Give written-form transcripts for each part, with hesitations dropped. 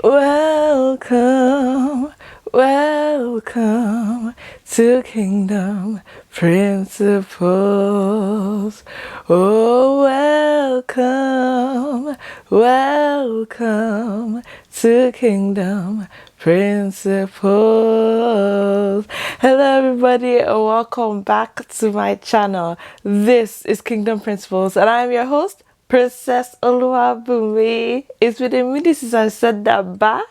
Welcome, welcome to Kingdom Principles. Oh, welcome, welcome to Kingdom Principles. Hello, everybody, and welcome back to my channel. This is Kingdom Principles, and I'm your host, Princess Oluwabumi. It's been a minute since I said that back.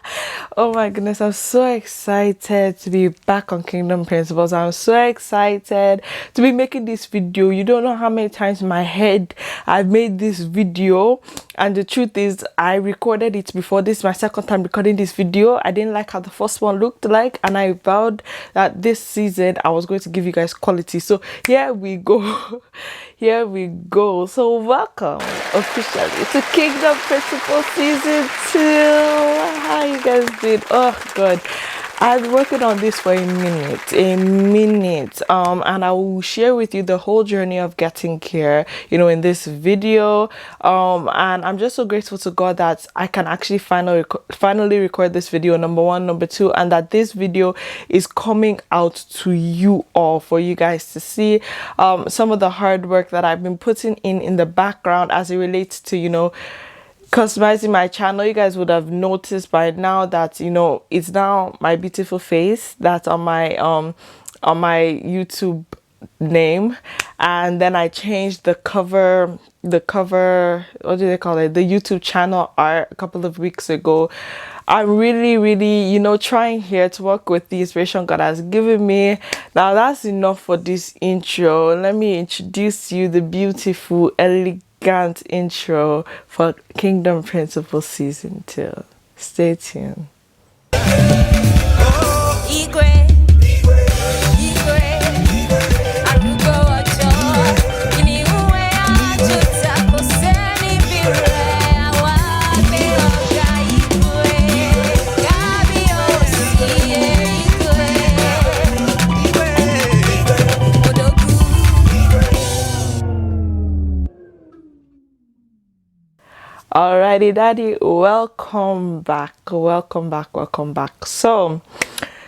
Oh my goodness, I'm so excited to be back on Kingdom Principles. I'm so excited to be making this video. You don't know how many times in my head I've made this video, and the truth is I recorded it before. This is my second time recording this video. I didn't like how the first one looked like, and I vowed that this season I was going to give you guys quality. So here we go. Here we go. So welcome officially to Kingdom Principles Season 2. How you guys doing? Oh God, I've been working on this for a minute, and I will share with you the whole journey of getting here, in this video. And I'm just so grateful to God that I can actually finally record this video, number one. Number two, and that this video is coming out to you all, for you guys to see some of the hard work that I've been putting in the background as it relates to, customizing my channel. You guys would have noticed by now that it's now my beautiful face that's on my YouTube name, and then I changed the cover, what do they call it, the YouTube channel art a couple of weeks ago. I'm really trying here to work with the inspiration God has given me. Now that's enough for this intro. Let me introduce you the beautiful, elegant intro for Kingdom Principles Season 2. Stay tuned. Alrighty, daddy, welcome back. So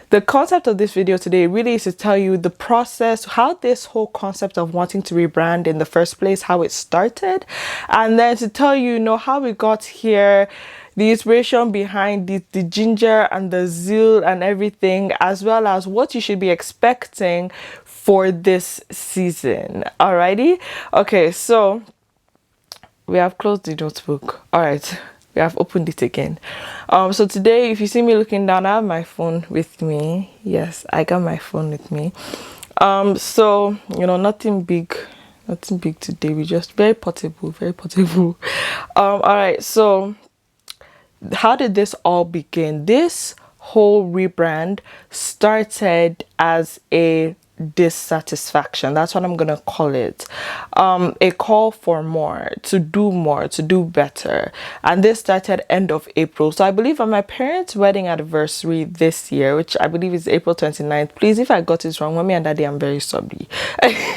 the concept of this video today really is to tell you the process, how this whole concept of wanting to rebrand in the first place, how it started, and then to tell you, how we got here, the inspiration behind the ginger and the zeal and everything, as well as what you should be expecting for this season. Alrighty, okay, so we have closed the notebook. All right, we have opened it again. So today, if you see me looking down, I have my phone with me. Yes, I got my phone with me. So nothing big today. We just very portable. All right, so how did this all begin? This whole rebrand started as a dissatisfaction. That's what I'm gonna call it. A call for more, to do better. And this started end of April. So I believe on my parents' wedding anniversary this year, which I believe is April 29th. Please, if I got it wrong, mommy and daddy, I'm very sorry.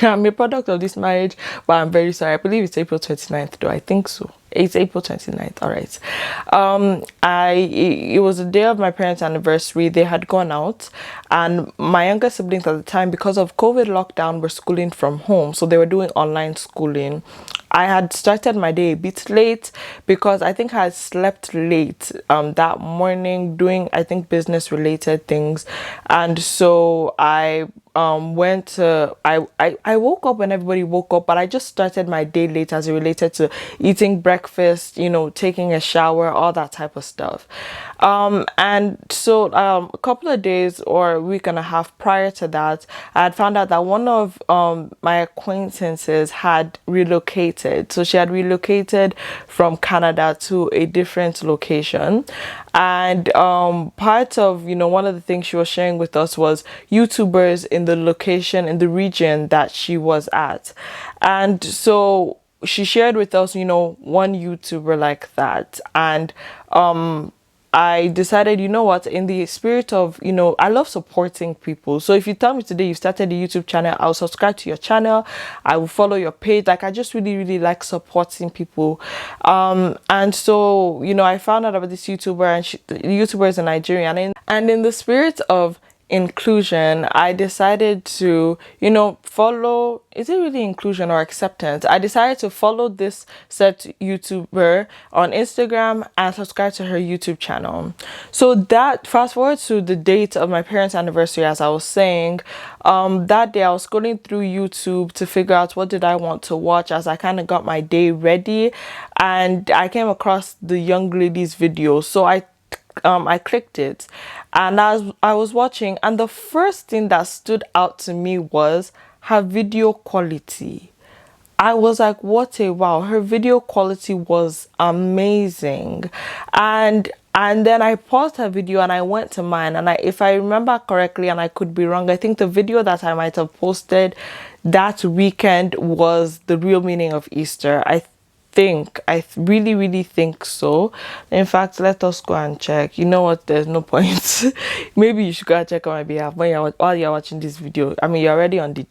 I'm a product of this marriage, but I'm very sorry. I believe it's April 29th though. I think so. It's April 29th. All right. It was the day of my parents' anniversary. They had gone out, and my younger siblings at the time, because of COVID lockdown, were schooling from home. So they were doing online schooling. I had started my day a bit late because I think I had slept late that morning doing, I think, business related things. And so I woke up when everybody woke up, but I just started my day late as it related to eating breakfast, taking a shower, all that type of stuff. And so a couple of days or a week and a half prior to that, I had found out that one of my acquaintances had relocated. So she had relocated from Canada to a different location. And part of, one of the things she was sharing with us was YouTubers in the location, in the region that she was at. And so she shared with us, one YouTuber like that. And I decided, you know what, in the spirit of, I love supporting people. So if you tell me today you started a YouTube channel, I'll subscribe to your channel. I will follow your page. Like, I just really, really like supporting people. And so, I found out about this YouTuber, and the YouTuber is a Nigerian. And in the spirit of inclusion, I decided to, follow, is it really inclusion or acceptance? I decided to follow this set YouTuber on Instagram and subscribe to her YouTube channel. So that, fast forward to the date of my parents' anniversary, as I was saying, that day I was scrolling through YouTube to figure out what did I want to watch as I kind of got my day ready, and I came across the young lady's video. So I clicked it, and I was watching, and the first thing that stood out to me was her video quality. I was like, what a wow, her video quality was amazing. And then I paused her video and I went to mine, and if I remember correctly, and I could be wrong, I think the video that I might have posted that weekend was the real meaning of Easter. I really, really think so. In fact, let us go and check. You know what, there's no point. Maybe you should go and check on my behalf while you're watching this video. I mean, you're already on the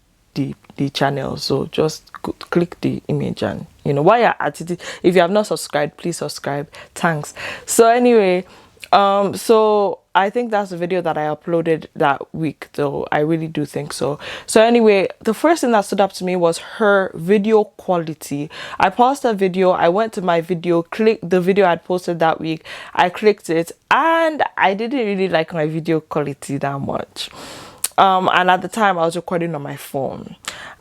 channel, so just click the image, and while you're at it, if you have not subscribed, please subscribe. Thanks. So anyway, so I think that's the video that I uploaded that week, though. I really do think so. So anyway, the first thing that stood up to me was her video quality. I paused the video, I went to my video, clicked the video I'd posted that week, I clicked it, and I didn't really like my video quality that much. And at the time I was recording on my phone,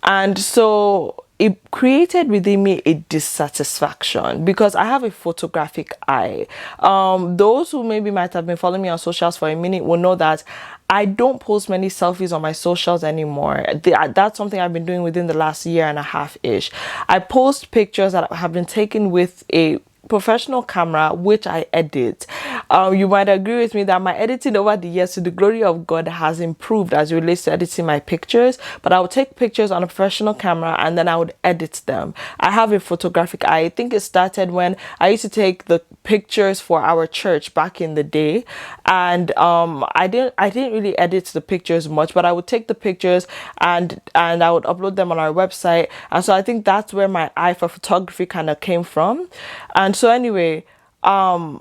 and so it created within me a dissatisfaction because I have a photographic eye. Those who maybe might have been following me on socials for a minute will know that I don't post many selfies on my socials anymore. That's something I've been doing within the last year and a half ish. I post pictures that have been taken with a professional camera, which I edit. You might agree with me that my editing over the years, to the glory of God, has improved as it relates to editing my pictures. But I would take pictures on a professional camera and then I would edit them. I have a photographic eye. I think it started when I used to take the pictures for our church back in the day, and I didn't really edit the pictures much, but I would take the pictures and I would upload them on our website. And so I think that's where my eye for photography kind of came from. And so anyway, I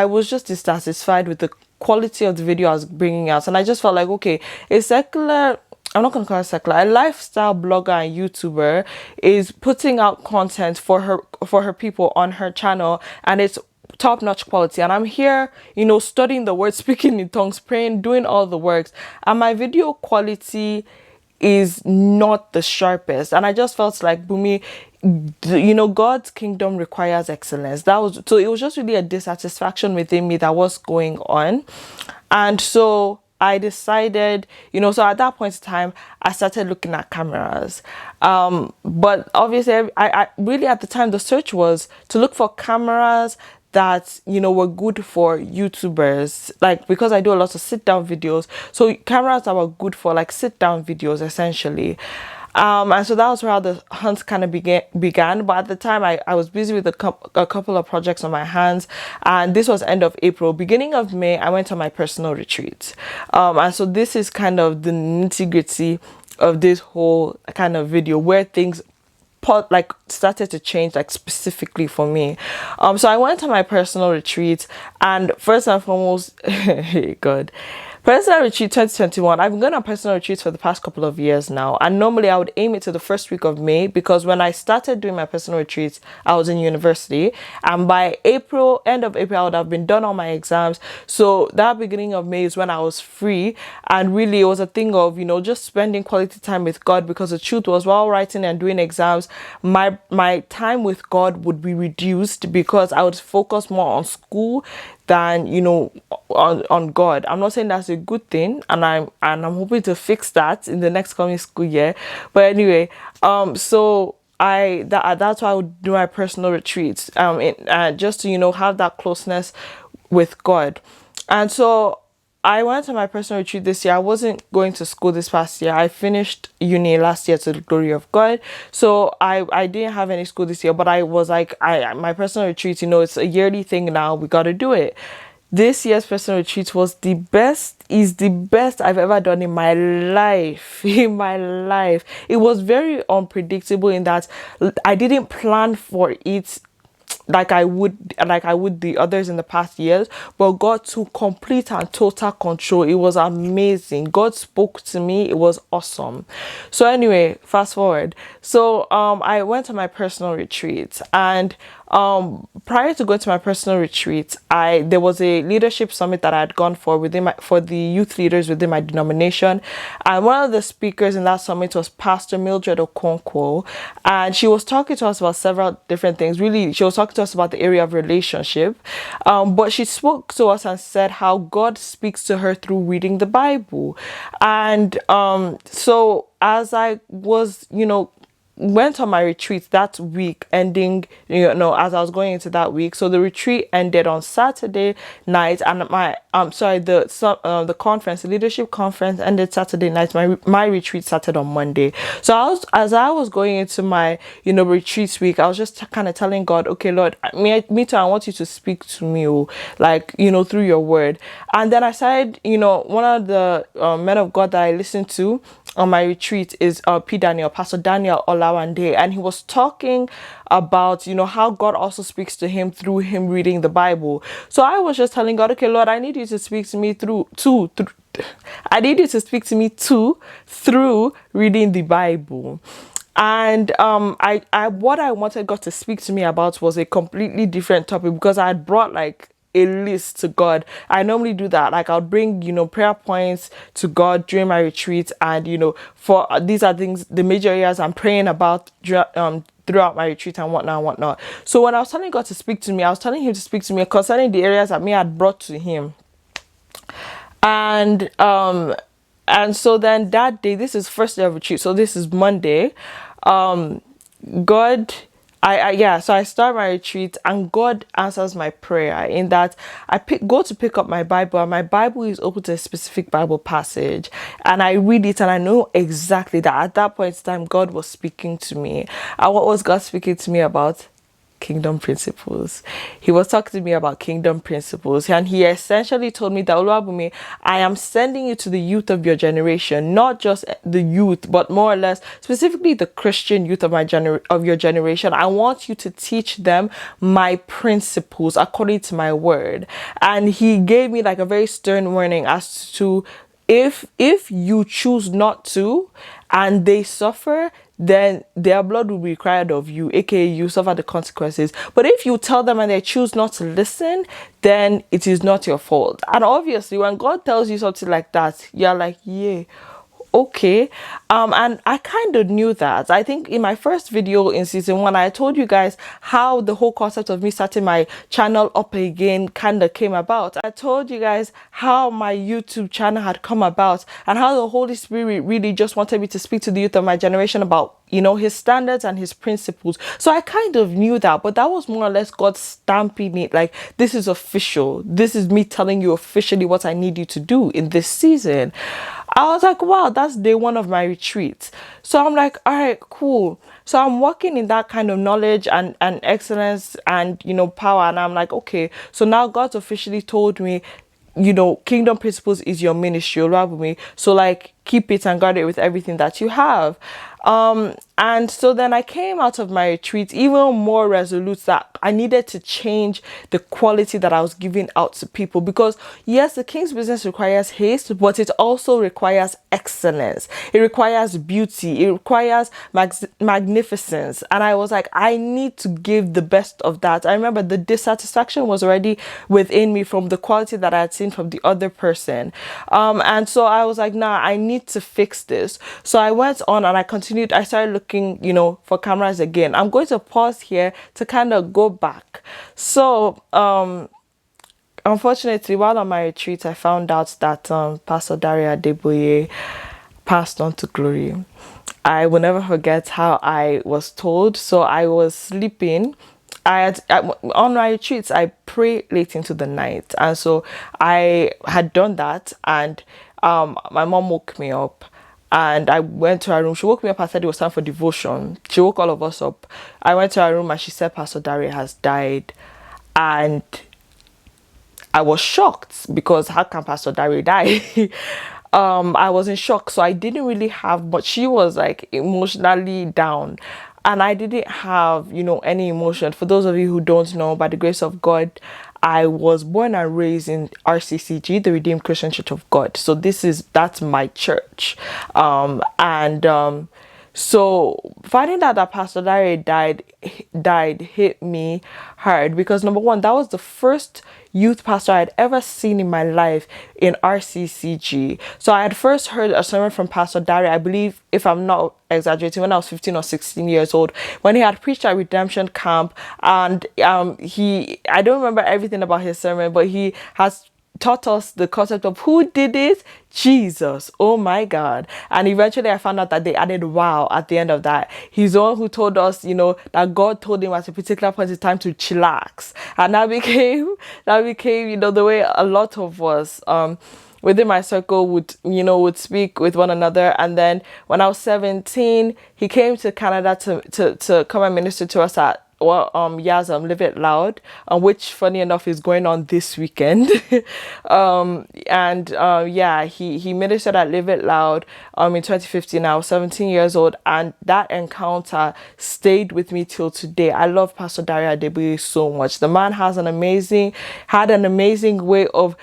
was just dissatisfied with the quality of the video I was bringing out, and I just felt like, okay, a secular, I'm not gonna call it secular, a lifestyle blogger and YouTuber is putting out content for her people on her channel, and it's top-notch quality, and I'm here, studying the word, speaking in tongues, praying, doing all the works, and my video quality is not the sharpest. And I just felt like, Bumi, God's kingdom requires excellence. So it was just really a dissatisfaction within me that was going on. And so I decided, so at that point in time, I started looking at cameras. But obviously, I really, at the time, the search was to look for cameras that were good for YouTubers, like, because I do a lot of sit down videos, so cameras that were good for like sit down videos essentially. And so that was how the hunt kind of began. But at the time, I was busy with a couple of projects on my hands, and this was end of April. Beginning of May, I went on my personal retreat. And so this is kind of the nitty-gritty of this whole kind of video, where things started to change, like, specifically for me. So I went on my personal retreat, and first and foremost, God, personal retreat 2021. I've been going on personal retreats for the past couple of years now, and normally I would aim it to the first week of May, because when I started doing my personal retreats, I was in university, and by end of April, I would have been done all my exams. So that beginning of May is when I was free, and really it was a thing of just spending quality time with God, because the truth was, while writing and doing exams, my time with God would be reduced, because I would focus more on school than on God. I'm not saying that's a good thing, and I'm hoping to fix that in the next coming school year. But anyway, so that's why I would do my personal retreats, just to have that closeness with God. And so I went on my personal retreat this year. I wasn't going to school this past year. I finished uni last year to the glory of God. So I didn't have any school this year, but I was like, my personal retreat, it's a yearly thing now. We got to do it. This year's personal retreat was is the best I've ever done in my life. In my life. It was very unpredictable in that I didn't plan for it like I would the others in the past years, but God took complete and total control. It was amazing. God spoke to me. It was awesome. So anyway, fast forward. So I went to my personal retreat, and prior to going to my personal retreat, there was a leadership summit that I had gone for for the youth leaders within my denomination, and one of the speakers in that summit was Pastor Mildred Okonkwo, and she was talking to us about several different things. Really, she was talking to us about the area of relationship, but she spoke to us and said how God speaks to her through reading the Bible, and so as I was, went on my retreat that week, ending, as I was going into that week. So the retreat ended on Saturday night, and the conference, the leadership conference, ended Saturday night. My retreat started on Monday. So as I was going into my retreat week, I was just kind of telling God, okay, Lord, me too, I want you to speak to me, through your word. And then I started, one of the men of God that I listened to on my retreat is Pastor Daniel Olawande, and he was talking about how God also speaks to him through him reading the Bible. So I was just telling God, okay, Lord, I need you to speak to me I need you to speak to me through reading the Bible. And what I wanted God to speak to me about was a completely different topic, because I had brought like a list to God. I normally do that. Like I'll bring, prayer points to God during my retreat, and for these are things, the major areas I'm praying about throughout my retreat and whatnot. So when I was telling God to speak to me, I was telling him to speak to me concerning the areas that me had brought to him. And so then that day, this is first day of retreat, so this is Monday. God, so I start my retreat, and God answers my prayer in that I go to pick up my Bible, and my Bible is open to a specific Bible passage, and I read it, and I know exactly that at that point in time God was speaking to me. And what was God speaking to me about? Kingdom principles. He was talking to me about kingdom principles, and he essentially told me that, Oluwabumi, I am sending you to the youth of your generation, not just the youth, but more or less specifically the Christian youth of your generation. I want you to teach them my principles according to my word. And he gave me like a very stern warning as to if you choose not to and they suffer, then their blood will be required of you, aka you suffer the consequences. But if you tell them and they choose not to listen, then it is not your fault. And obviously when God tells you something like that, you're like, yeah, okay. And I kind of knew that. I think in my first video in season 1, I told you guys how the whole concept of me starting my channel up again kind of came about. I told you guys how my YouTube channel had come about, and how the Holy Spirit really just wanted me to speak to the youth of my generation about his standards and his principles. So I kind of knew that, but that was more or less God stamping it like, this is official. This is me telling you officially what I need you to do in this season. I was like, wow, that's day 1 of my retreat. So I'm like, all right, cool. So I'm working in that kind of knowledge and excellence and, power. And I'm like, okay, so now God's officially told me, kingdom principles is your ministry, Olabumi. So like, keep it and guard it with everything that you have. And so then I came out of my retreat even more resolute that I needed to change the quality that I was giving out to people, because yes, the king's business requires haste, but it also requires excellence. It requires beauty. It requires magnificence. And I was like, I need to give the best of that. I remember the dissatisfaction was already within me from the quality that I had seen from the other person. And so I was like, nah, I need to fix this. So I went on and I started looking, for cameras again. I'm going to pause here to kind of go back. So, unfortunately, while on my retreat, I found out that Pastor Daria passed on to glory. I will never forget how I was told. So I was sleeping, on my retreats I pray late into the night, and so I had done that, and my mom woke me up, and I went to her room. She woke me up and said it was time for devotion. She woke all of us up. I went to her room and she said Pastor Daria has died, and I was shocked because how can Pastor Daria die? I was in shock, so I didn't really have, but she was like emotionally down, and I didn't have, any emotion. For those of you who don't know, by the grace of God, I was born and raised in RCCG, the Redeemed Christian Church of God. So that's my church, and so finding out that Pastor Daria died hit me hard, because number one, that was the first youth pastor I had ever seen in my life in RCCG. So I had first heard a sermon from Pastor Daria, I believe, if I'm not exaggerating, when I was 15 or 16 years old, when he had preached at Redemption Camp, and I don't remember everything about his sermon, but he has taught us the concept of who did it? Jesus. Oh my God. And eventually I found out that they added wow at the end of that. He's the one who told us, that God told him at a particular point in time to chillax. And that became, the way a lot of us, within my circle would speak with one another. And then when I was 17, he came to Canada to come and minister to us at Yazam Live It Loud, which funny enough is going on this weekend. He ministered at Live It Loud in 2015. I was 17 years old, and that encounter stayed with me till today. I love Pastor Daria Adeboye so much. The man had an amazing way of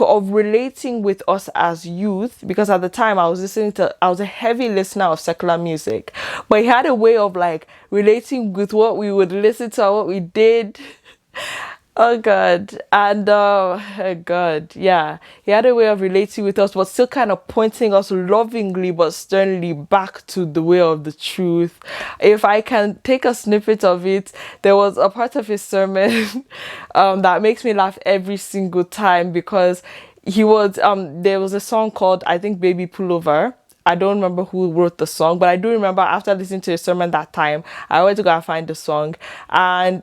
relating with us as youth, because at the time I was a heavy listener of secular music, but he had a way of like relating with what we would listen to and what we did. Oh God. And oh God, yeah. He had a way of relating with us, but still kind of pointing us lovingly but sternly back to the way of the truth. If I can take a snippet of it, there was a part of his sermon that makes me laugh every single time, because there was a song called, I think, Baby Pullover. I don't remember who wrote the song, but I do remember after listening to a sermon that time, I went to go and find the song. And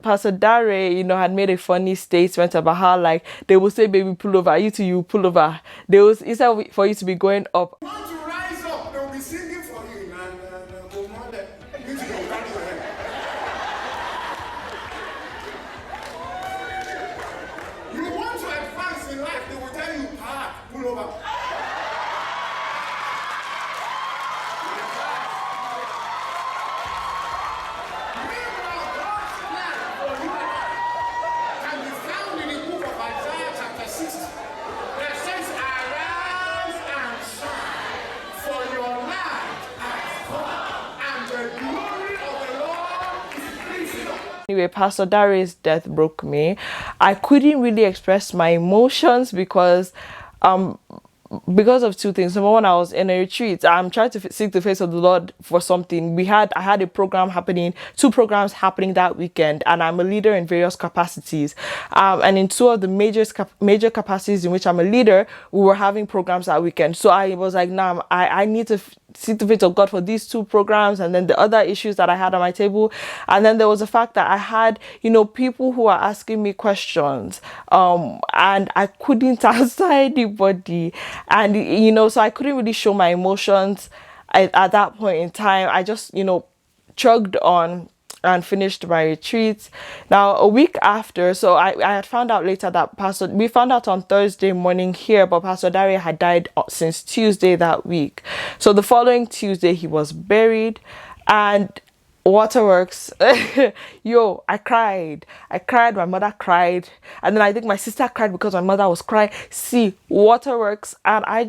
Pastor Daria, had made a funny statement about how, like, they will say, baby, pull over, you pull over. Instead for you to be going up. You want to rise up, they'll be singing for you. You want to advance in life, they will tell you, pull over. Anyway, Pastor Daria's death broke me. I couldn't really express my emotions because of two things. Number one, I was in a retreat. I'm trying to seek the face of the Lord for something. I had two programs happening that weekend, and I'm a leader in various capacities. And in two of the major capacities in which I'm a leader, we were having programs that weekend. So I was like, nah, I need to seek the face of God for these two programs, and then the other issues that I had on my table. And then there was the fact that I had, people who are asking me questions, and I couldn't answer anybody. And, so I couldn't really show my emotions at that point in time. I just, chugged on and finished my retreat. Now, a week after, so I had found out later that we found out on Thursday morning here, but Pastor Daria had died since Tuesday that week. So the following Tuesday, he was buried, and Waterworks, I cried, my mother cried, and then I think my sister cried because my mother was crying. See, Waterworks, and I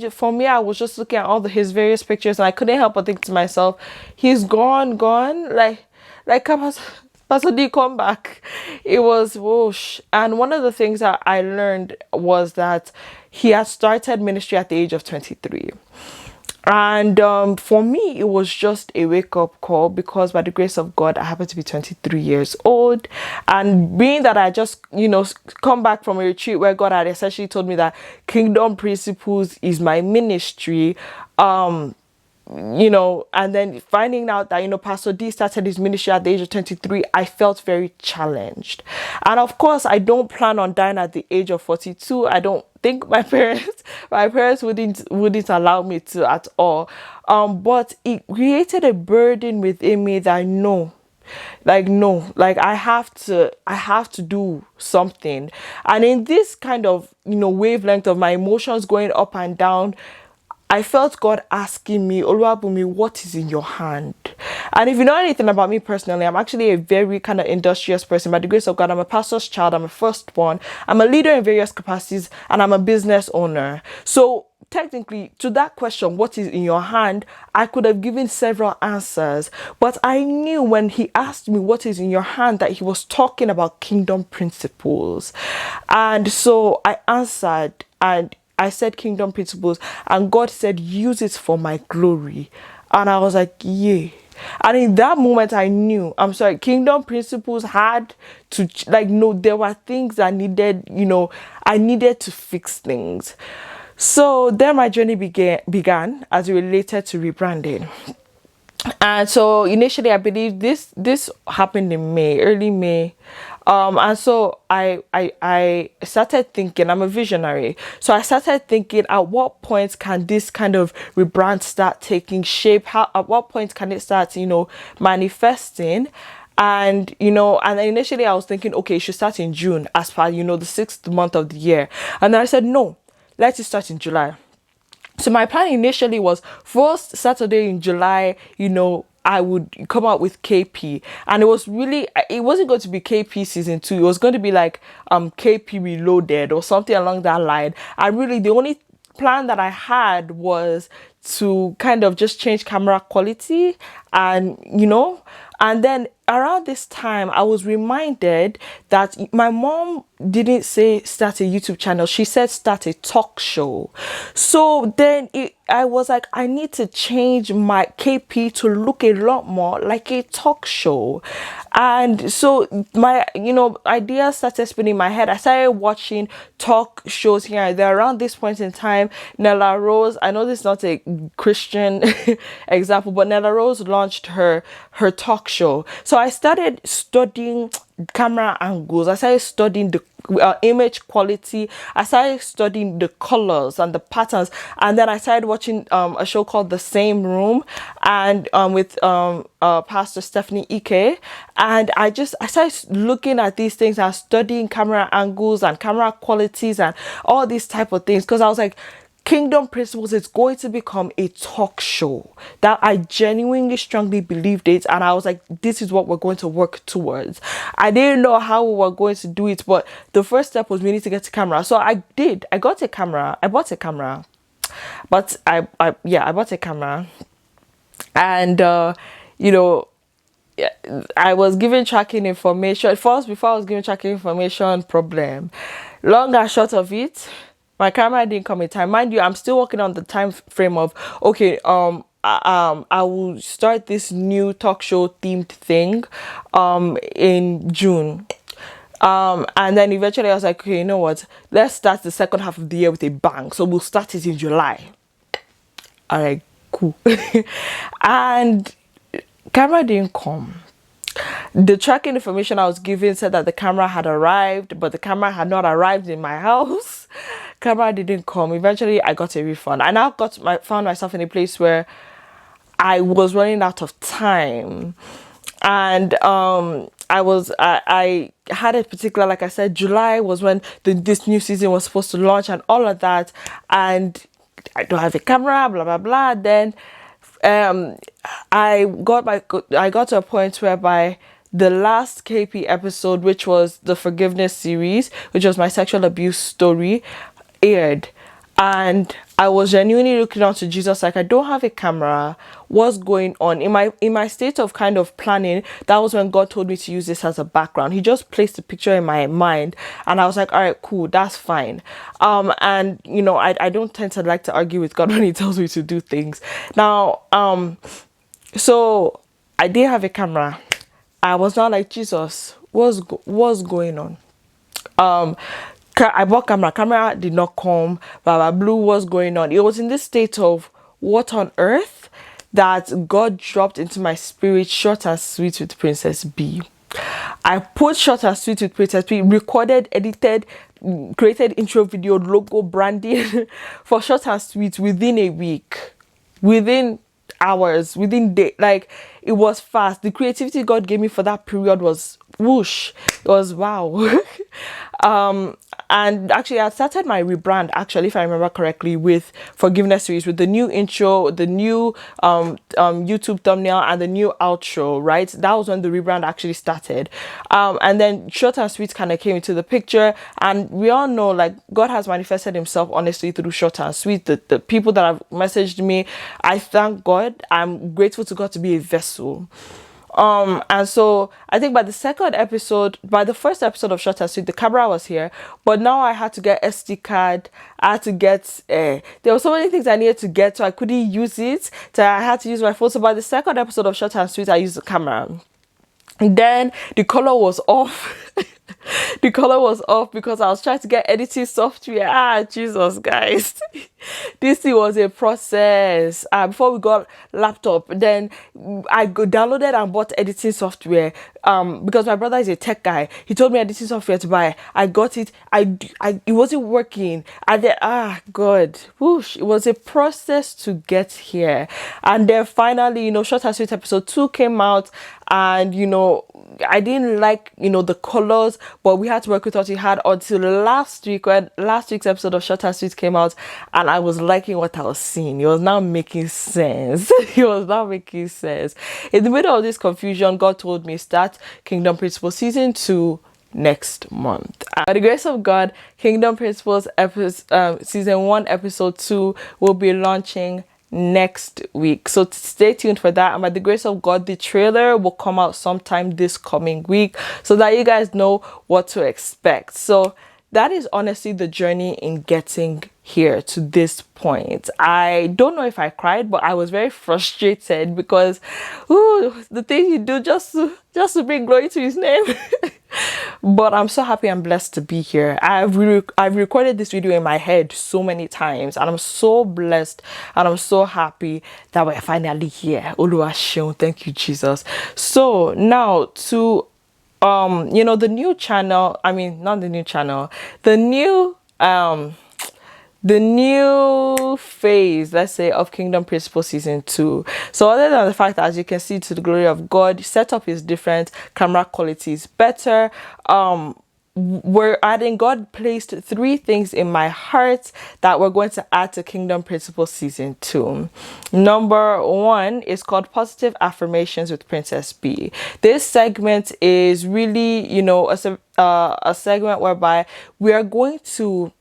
was just looking at all his various pictures, and I couldn't help but think to myself, he's gone, like Pastor D, come back. It was whoosh. And one of the things that I learned was that he had started ministry at the age of 23. And for me, it was just a wake-up call, because by the grace of God, I happen to be 23 years old. And being that I just, come back from a retreat where God had essentially told me that Kingdom Principles is my ministry, and then finding out that, Pastor D started his ministry at the age of 23, I felt very challenged. And of course, I don't plan on dying at the age of 42. I don't think my parents wouldn't allow me to at all. But it created a burden within me that no, no, I have to do something. And in this kind of wavelength of my emotions going up and down, I felt God asking me, Oluwabumi, what is in your hand? And if you know anything about me personally, I'm actually a very kind of industrious person. By the grace of God, I'm a pastor's child, I'm a firstborn, I'm a leader in various capacities, and I'm a business owner. So technically, to that question, what is in your hand, I could have given several answers. But I knew when he asked me what is in your hand that he was talking about kingdom principles. And so I answered, and I said kingdom principles, and God said, use it for my glory. And I was like, yeah. And in that moment, I knew, kingdom principles had to, no, there were things I needed, I needed to fix things. So then my journey began as it related to rebranding. And so initially, I believe this happened in May, early May. And so I started thinking, I'm a visionary. So I started thinking, at what point can this kind of rebrand start taking shape? At what point can it start, manifesting? And and initially I was thinking, okay, it should start in June as per, the 6th month of the year. And then I said, no, let it start in July. So my plan initially was first Saturday in July, I would come out with KP, and it wasn't going to be KP season 2. It was going to be like KP Reloaded or something along that line. And really the only plan that I had was to kind of just change camera quality, and and then around this time I was reminded that my mom didn't say start a YouTube channel, she said start a talk show. So then I was like, I need to change my KP to look a lot more like a talk show. And so my ideas started spinning in my head. I started watching talk shows here and there. Around this point in time, Nella Rose, I know this is not a Christian example, but Nella Rose launched her talk show. So I started studying camera angles. I started studying the image quality. I started studying the colors and the patterns, and then I started watching a show called The Same Room, and with Pastor Stephanie Ike, and I started looking at these things and studying camera angles and camera qualities and all these type of things, because I was like, Kingdom Principles is going to become a talk show. That I genuinely strongly believed it, and I was like, this is what we're going to work towards. I didn't know how we were going to do it, but the first step was we need to get a camera. So I did. I got a camera. I bought a camera. But I bought a camera. And I was given tracking information. First, before I was given tracking information, problem. Long and short of it, my camera didn't come in time. Mind you, I'm still working on the time frame of, okay, I will start this new talk show themed thing in June. And then eventually I was like, okay, you know what? Let's start the second half of the year with a bang. So we'll start it in July. All right, cool. And camera didn't come. The tracking information I was given said that the camera had arrived, but the camera had not arrived in my house. Camera didn't come. Eventually, I got a refund. I now found myself in a place where I was running out of time, and I had a particular, like I said, July was when this new season was supposed to launch and all of that, and I don't have a camera, blah blah blah. Then I got to a point whereby the last KP episode, which was the forgiveness series, which was my sexual abuse story, aired, and I was genuinely looking out to Jesus like, I don't have a camera, what's going on? In my state of kind of planning, that was when God told me to use this as a background. He just placed a picture in my mind, and I was like, all right, cool, that's fine. And I don't tend to like to argue with God when he tells me to do things. Now, so I did have a camera. I was not like, Jesus, what's going on? I bought camera did not come, blah blah blue, what's going on? It was in this state of, what on earth? that God dropped into my spirit, Short and Sweet with Princess B. I put Short and Sweet with Princess B, recorded, edited, created intro video, logo, branding for Short and Sweet within a week, within hours, within day. Like, it was fast. The creativity God gave me for that period was whoosh. It was wow. um and actually I started my rebrand, actually, if I remember correctly, with Forgiveness series, with the new intro, the new YouTube thumbnail, and the new outro, right? That was when the rebrand actually started. And then Short and Sweet kind of came into the picture, and we all know, like, God has manifested himself honestly through Short and Sweet. The people that have messaged me, I thank God. I'm grateful to God to be a vessel. And so I think by the first episode of Short and Sweet, the camera was here, but now I had to get SD card. I had to get there were so many things I needed to get, so I couldn't use it, so I had to use my phone. So by the second episode of Short and Sweet, I used the camera. Then the color was off. The color was off because I was trying to get editing software. Jesus, guys. This thing was a process. Before we got laptop, then I downloaded and bought editing software. Because my brother is a tech guy. He told me editing software to buy. I got it. It wasn't working. And then, God, whoosh, it was a process to get here. And then finally, Short and Sweet episode 2 came out, and I didn't like the colors, but we had to work with what we had until last week, when last week's episode of Short and Sweet came out, and I was liking what I was seeing. It was now making sense. It was now making sense. In the middle of this confusion, God told me, start Kingdom Principles season 2 next month. By the grace of God, Kingdom Principles season 1 episode 2 will be launching next week, so stay tuned for that. And by the grace of God, the trailer will come out sometime this coming week, so that you guys know what to expect. So that is honestly the journey in getting here to this point. I don't know if I cried, but I was very frustrated because the things you do just to bring glory to his name. But I'm so happy and blessed to be here. I've recorded this video in my head so many times, and I'm so blessed and I'm so happy that we're finally here. Oluwaseun, thank you, Jesus. So now to the new channel, not the new channel, the new phase, let's say, of Kingdom Principle season 2. So other than the fact that, as you can see, to the glory of God, setup is different, camera quality is better, we're adding, God placed 3 things in my heart that we're going to add to Kingdom Principle season 2. Number 1 is called Positive Affirmations with Princess B. This segment is really, a segment whereby we are going to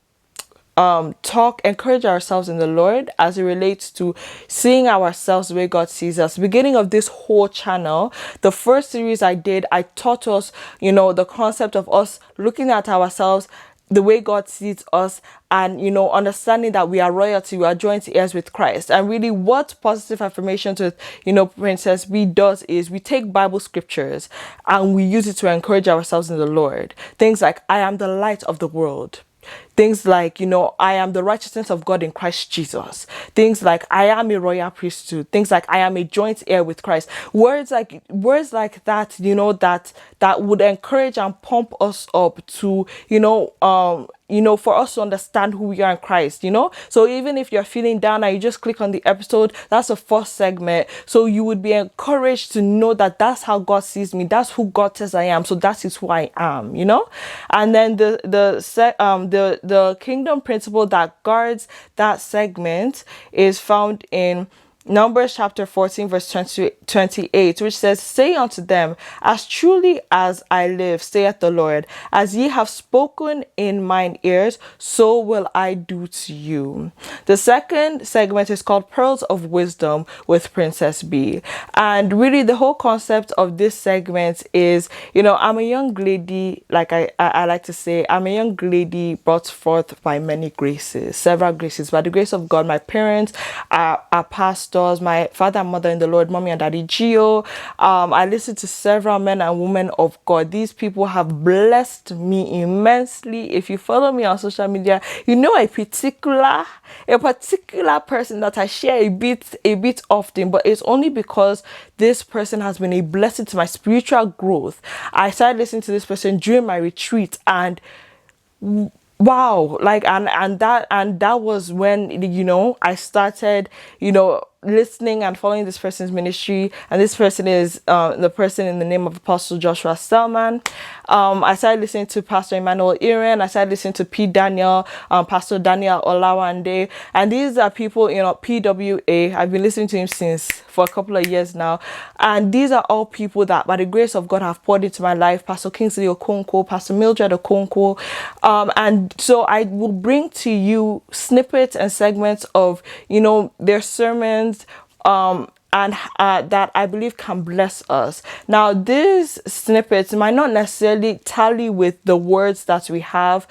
encourage ourselves in the Lord as it relates to seeing ourselves the way God sees us. Beginning of this whole channel, the first series I did, I taught us, the concept of us looking at ourselves the way God sees us, and understanding that we are royalty, we are joint heirs with Christ. And really, what Positive Affirmations with Princess B does is we take Bible scriptures and we use it to encourage ourselves in the Lord. Things like, I am the light of the world. Things like, I am the righteousness of God in Christ Jesus. Things like, I am a royal priesthood. Things like, I am a joint heir with Christ. Words like that, that would encourage and pump us up to, for us to understand who we are in Christ, So even if you're feeling down and you just click on the episode, that's the first segment. So you would be encouraged to know that that's how God sees me. That's who God says I am. So that is who I am, And then the kingdom principle that guards that segment is found in Numbers chapter 14 verse 28, which says, say unto them, as truly as I live, saith the Lord, as ye have spoken in mine ears, so will I do to you. The second segment is called Pearls of Wisdom with Princess B. And really the whole concept of this segment is, I'm a young lady, like I like to say, I'm a young lady brought forth by many graces, several graces. By the grace of God, my parents are pastors. pastors, my father and mother in the Lord, mommy and daddy Gio. I listen to several men and women of God. These people have blessed me immensely. If you follow me on social media, you know a particular person that I share a bit often, but it's only because this person has been a blessing to my spiritual growth. I started listening to this person during my retreat, and wow, like, and that was when, I started, listening and following this person's ministry. And this person is the person in the name of Apostle Joshua Selman. I started listening to Pastor Emmanuel Iren. I started listening to P Daniel, Pastor Daniel Olawande, and these are people, PWA. I've been listening to him since for a couple of years now, and these are all people that by the grace of God have poured into my life. Pastor Kingsley Okonkwo, Pastor Mildred Okonkwo, and so I will bring to you snippets and segments of their sermons, and that I believe can bless us. Now, these snippets might not necessarily tally with the words that we have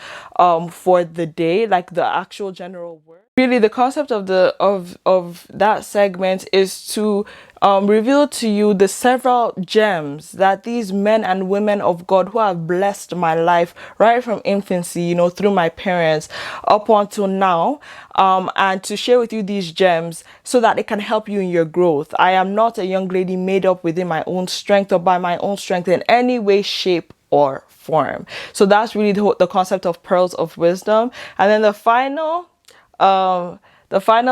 for the day, like the actual general word. Really, the concept of that segment is to reveal to you the several gems that these men and women of God who have blessed my life right from infancy, through my parents up until now, and to share with you these gems so that it can help you in your growth. I am not a young lady made up within my own strength or by my own strength in any way, shape, or form. So that's really the concept of pearls of wisdom. And then the final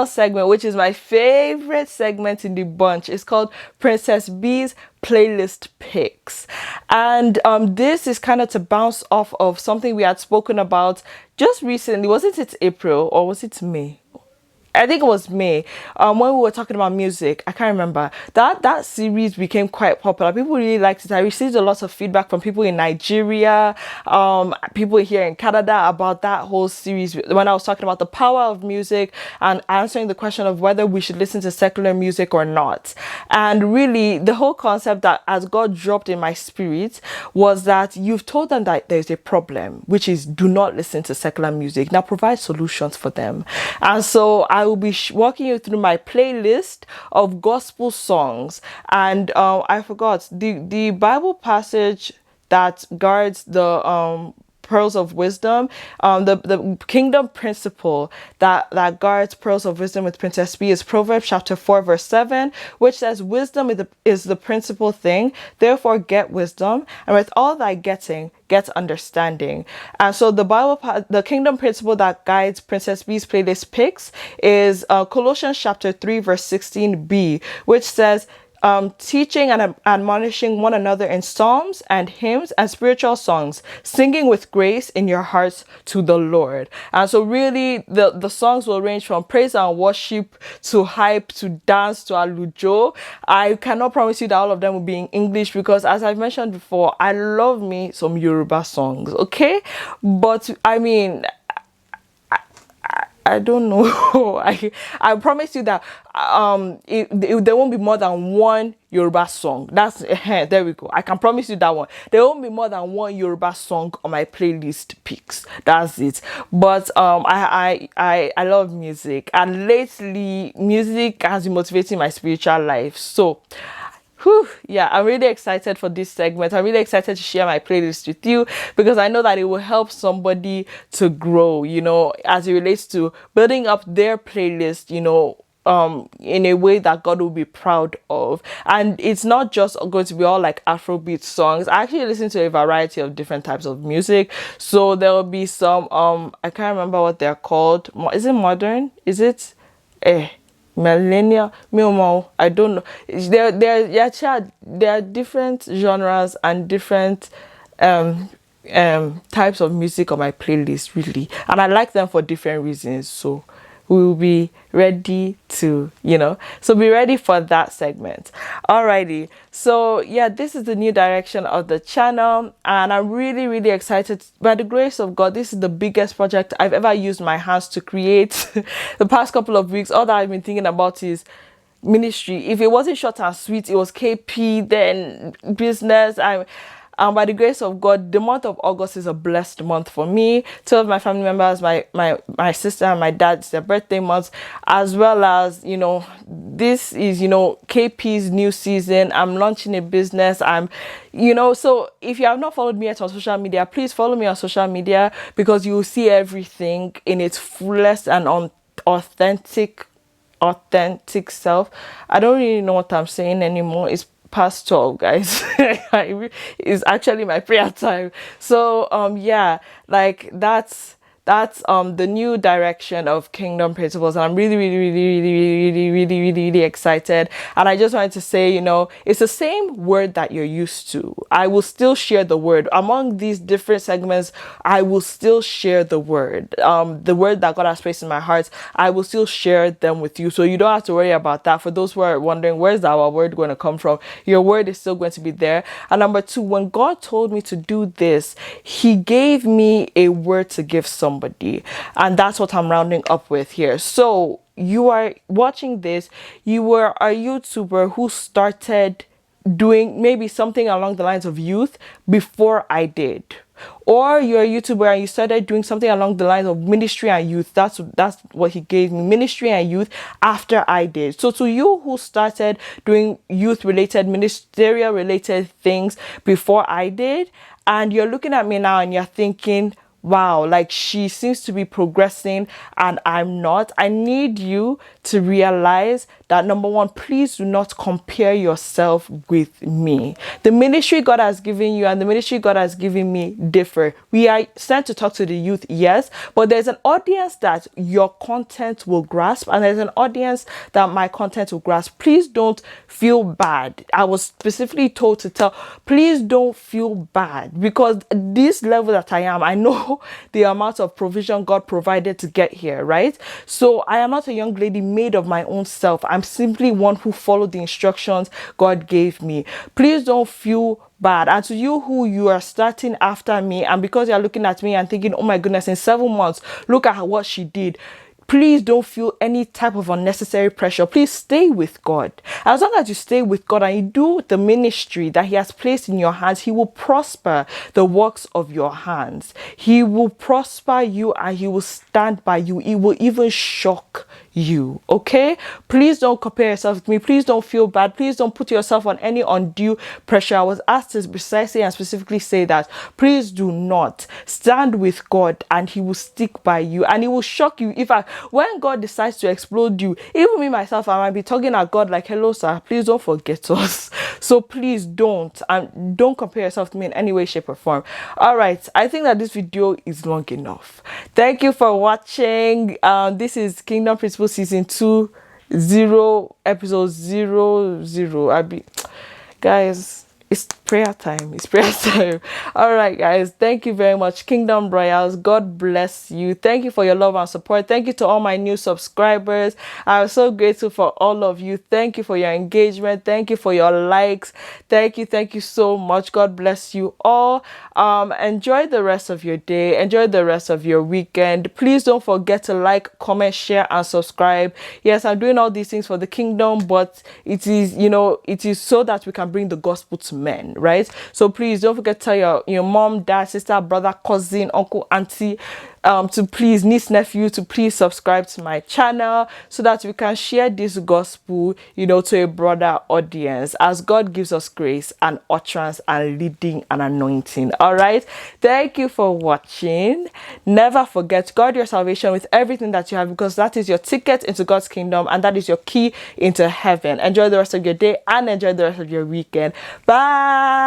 segment, which is my favorite segment in the bunch, is called Princess B's Playlist Picks. And this is kind of to bounce off of something we had spoken about just recently. Wasn't it April or was it May? I think it was May, when we were talking about music. I can't remember. That series became quite popular. People really liked it. I received a lot of feedback from people in Nigeria, people here in Canada about that whole series when I was talking about the power of music and answering the question of whether we should listen to secular music or not. And really, the whole concept that as God dropped in my spirit was that you've told them that there's a problem, which is do not listen to secular music. Now provide solutions for them. And so I will be walking you through my playlist of gospel songs. And I forgot the Bible passage that guards the pearls of wisdom, the kingdom principle that guards pearls of wisdom with Princess B is Proverbs chapter 4 verse 7, which says wisdom is the principal thing, therefore get wisdom, and with all thy getting get understanding. And so the kingdom principle that guides Princess B's playlist picks is Colossians chapter 3 verse 16b, which says teaching and admonishing one another in psalms and hymns and spiritual songs, singing with grace in your hearts to the Lord. And so really the songs will range from praise and worship to hype to dance to alujo. I cannot promise you that all of them will be in English because, as I've mentioned before, I love me some Yoruba songs, okay? But I mean, I don't know. I promise you that there won't be more than one Yoruba song. That's there we go. I can promise you that one. There won't be more than one Yoruba song on my playlist picks. That's it. But I love music, and lately music has been motivating my spiritual life. So yeah, I'm really excited for this segment. I'm really excited to share my playlist with you because I know that it will help somebody to grow, as it relates to building up their playlist, in a way that God will be proud of. And it's not just going to be all like Afrobeat songs. I actually listen to a variety of different types of music. So there will be some, I can't remember what they're called. Is it modern? Is it? Millennial, I don't know. There are different genres and different types of music on my playlist, really, and I like them for different reasons. So we'll be ready to, so be ready for that segment. Alrighty. So yeah, this is the new direction of the channel, and I'm really, really excited. By the grace of God, this is the biggest project I've ever used my hands to create. The past couple of weeks, all that I've been thinking about is ministry. If it wasn't short and sweet, it was KP, then business. And by the grace of God, the month of August is a blessed month for me. Two of my family members, my sister and my dad, it's their birthday months, as well as, this is, KP's new season. I'm launching a business. So if you have not followed me yet on social media, please follow me on social media, because you will see everything in its fullest and authentic self. I don't really know what I'm saying anymore. It's past 12, guys. It's actually my prayer time. So yeah, like that's the new direction of Kingdom Principles, and I'm really really excited. And I just wanted to say, it's the same word that you're used to. I will still share the word among these different segments. I will still share the word that God has placed in my heart. I will still share them with you, so you don't have to worry about that. For those who are wondering, where's our word going to come from, your word is still going to be there. And number two, when God told me to do this, he gave me a word to give somebody, and that's what I'm rounding up with here. So you are watching this, you were a YouTuber who started doing maybe something along the lines of youth before I did, or you're a YouTuber and you started doing something along the lines of ministry and youth. That's what he gave me, ministry and youth, after I did. So to you who started doing youth related, ministerial related things before I did, and you're looking at me now and you're thinking, wow, like she seems to be progressing and I'm not, I need you to realize that, number one, please do not compare yourself with me. The ministry God has given you and the ministry God has given me differ. We are sent to talk to the youth, yes, but there's an audience that your content will grasp, and there's an audience that my content will grasp. Please don't feel bad. I was specifically told to tell, please don't feel bad, because this level that I am, I know the amount of provision God provided to get here, right? So I am not a young lady made of my own self. I'm simply one who followed the instructions God gave me. Please don't feel bad. And to you who you are starting after me, and because you're looking at me and thinking, oh my goodness, in 7 months, look at what she did, please don't feel any type of unnecessary pressure. Please stay with God. As long as you stay with God and you do the ministry that he has placed in your hands, he will prosper the works of your hands. He will prosper you and he will stand by you. He will even shock you. Okay, please don't compare yourself with me. Please don't feel bad. Please don't put yourself on any undue pressure. I was asked to precisely and specifically say that. Please do not. Stand with God and he will stick by you and he will shock you. When God decides to explode you, even me myself, I might be talking at God like, hello sir, please don't forget us. So please don't, and don't compare yourself to me in any way, shape or form. All right, I think that this video is long enough. Thank you for watching. This is Kingdom Principles season 2, episode 00. Guys, it's prayer time. It's prayer time. All right, guys. Thank you very much, Kingdom Royals. God bless you. Thank you for your love and support. Thank you to all my new subscribers. I'm so grateful for all of you. Thank you for your engagement. Thank you for your likes. Thank you so much. God bless you all. Enjoy the rest of your day. Enjoy the rest of your weekend. Please don't forget to like, comment, share, and subscribe. Yes, I'm doing all these things for the kingdom, but it is so that we can bring the gospel to men, right? So please don't forget to tell your mom, dad, sister, brother, cousin, uncle, auntie, to please, niece, nephew, to please subscribe to my channel so that we can share this gospel, to a broader audience as God gives us grace and utterance and leading and anointing. All right. Thank you for watching. Never forget, guard your salvation with everything that you have, because that is your ticket into God's kingdom and that is your key into heaven. Enjoy the rest of your day and enjoy the rest of your weekend. Bye.